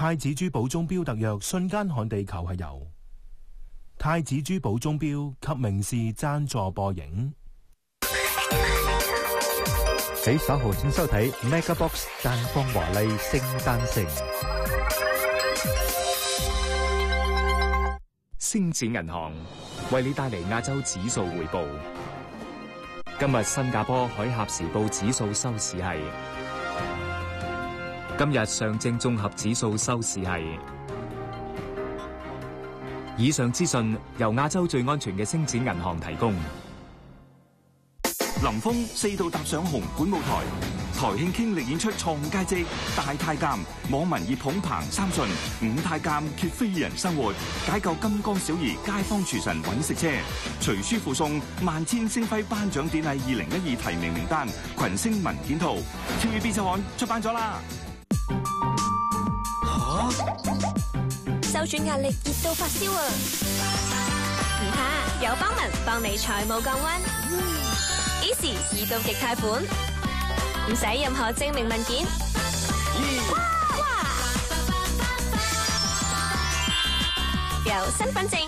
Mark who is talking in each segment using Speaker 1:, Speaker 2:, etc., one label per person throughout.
Speaker 1: 太子珠寶鐘錶特約瞬間看地球係由太子珠寶鐘錶及名仕贊助播映。
Speaker 2: 喺稍後請收睇 MegaBox 綻放華麗聖誕城。
Speaker 3: 星展銀行為你帶嚟亞洲指數回報。今日新加坡海峽時報指數收市係，今日上證綜合指數收市係。以上資訊由亞洲最安全嘅星展銀行提供。
Speaker 4: 林峰4度踏上紅館舞台，台慶傾力演出創佳績、大太監，網民熱捧彭三順，五太監揭非人生活，解救金剛小兒街坊廚神揾食車，隨書附送萬千星輝頒獎典禮2012提名名單，群星文件圖 ，TVB 周刊出版咗啦。
Speaker 5: 受轉壓力熱到發燒啊！唔怕，有邦文幫你財務降溫。Easy 移動極貸款，唔使任何證明文件。哇！有身份證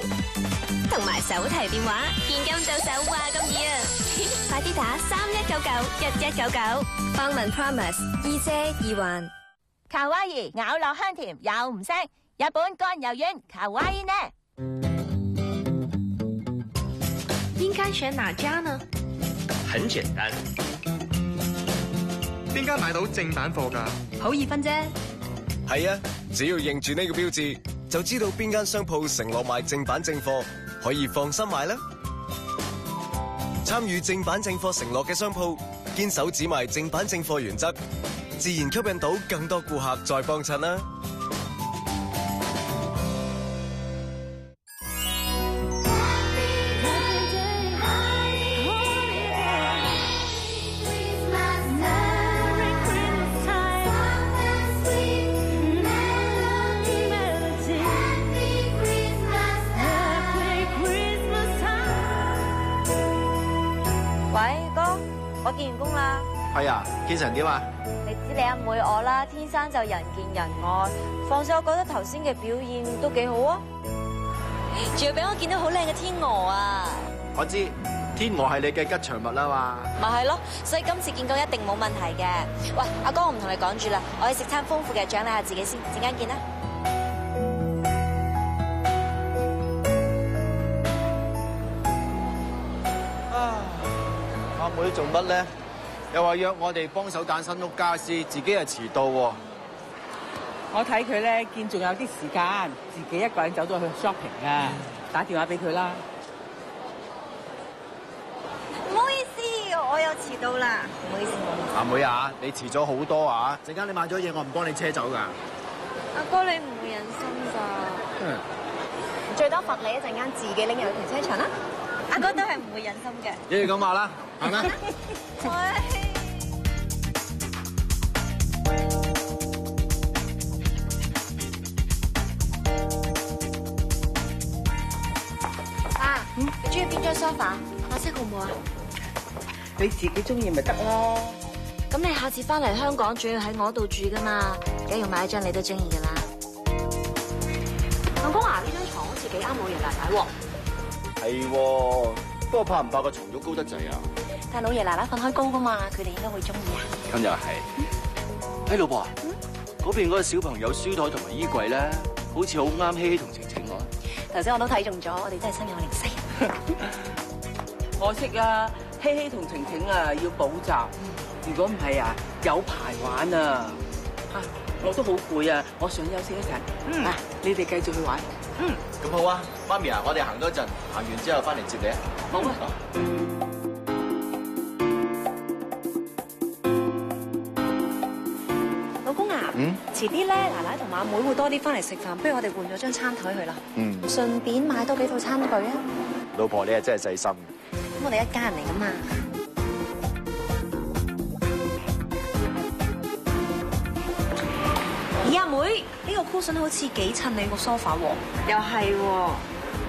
Speaker 5: 同埋手提電話，現金到手話咁易啊！快啲打31991199，邦文 Promise 易借易還。
Speaker 6: 卡哇伊咬落香甜又唔腥，日本乾油丸卡哇伊呢？
Speaker 5: 應該選哪家呢？
Speaker 7: 很簡單，
Speaker 8: 邊間買到正版貨㗎？
Speaker 5: 好易分啫。
Speaker 7: 係啊，只要認住呢個標誌，就知道邊間商鋪承諾賣正版正貨，可以放心買啦。參與正版正貨承諾嘅商鋪，堅守只賣正版正貨原則，自然吸引到更多顧客再幫襯啦。
Speaker 6: 見完工啦。
Speaker 8: 係啊，見成點啊？
Speaker 6: 你知你阿妹我啦，天生就人見人愛。況且我覺得頭先嘅表現都幾好啊，仲要俾我見到好靚嘅天鵝啊！
Speaker 8: 我知，天鵝係你嘅吉祥物啦嘛。
Speaker 6: 咪係咯，所以今次見工一定冇問題嘅。喂，阿哥，我唔同你講住啦，我去食餐豐富嘅，獎勵下自己先，陣間見啦。
Speaker 8: 阿妹做乜咧？又話約我哋幫手揀新屋家私，自己又遲到喎。
Speaker 9: 我睇佢咧，見仲有啲時間，自己一個人走咗去 shopping 啊！打電話俾佢啦。
Speaker 6: 唔好意思，我又遲到啦。唔好意思，
Speaker 8: 阿妹啊，你遲咗好多啊！陣間你買咗嘢，我唔幫你車走㗎。
Speaker 6: 阿哥，你唔會忍心㗎。最多罰你一陣間自己拎入去停車場啦。阿哥都係唔會忍心嘅。
Speaker 8: 一於咁話啦，係咪？
Speaker 6: 爸，你中意邊張 sofa？白色好唔好啊？
Speaker 9: 你自己中意咪得咯。
Speaker 6: 咁你下次翻嚟香港，仲要喺我度住噶嘛？梗要買一張你都中意噶啦。老公啊，呢張床好似幾啱老爺奶奶喎。
Speaker 8: 係喎，不過怕唔怕個床褥高得滯啊？
Speaker 6: 但老爺奶奶瞓開高噶嘛，佢哋應該會中意啊。
Speaker 8: 咁又係。老婆啊，嗰邊嗰個小朋友書台同埋衣櫃咧，好似好啱希希同晴晴喎。
Speaker 6: 頭先我都睇中咗，我哋真係心有靈犀。
Speaker 9: 可惜啊，希希同晴晴啊要補習，如果唔係啊，有排玩啊！我都好攰啊，我想休息一陣。你哋繼續去玩。
Speaker 8: 咁好啊，媽咪啊，我哋行多陣，行完之後翻嚟接你啊。
Speaker 9: 好啊。
Speaker 6: 老公啊，遲啲咧，奶奶同阿妹會多啲翻嚟食飯，不如我哋換咗張餐台去啦。順便買多幾套餐具啊。
Speaker 8: 老婆，你係真係細心。
Speaker 6: 咁我哋一家人嚟噶嘛。咦，阿妹，呢個 cushion 好似幾襯你個 sofa 喎。又係喎。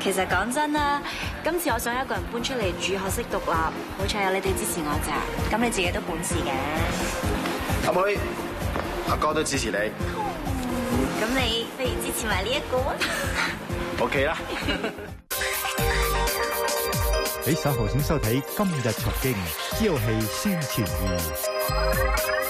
Speaker 6: 其實講真啦，今次我想一個人搬出嚟住，學識獨立，好彩有你哋支持我咋。咁你自己都本事嘅。
Speaker 8: 阿妹，阿哥都支持你。
Speaker 6: 咁咁你不如支持埋呢一個啊
Speaker 8: OK 啦。
Speaker 2: 你稍後請收睇《今日財經》，朝氣宣傳二。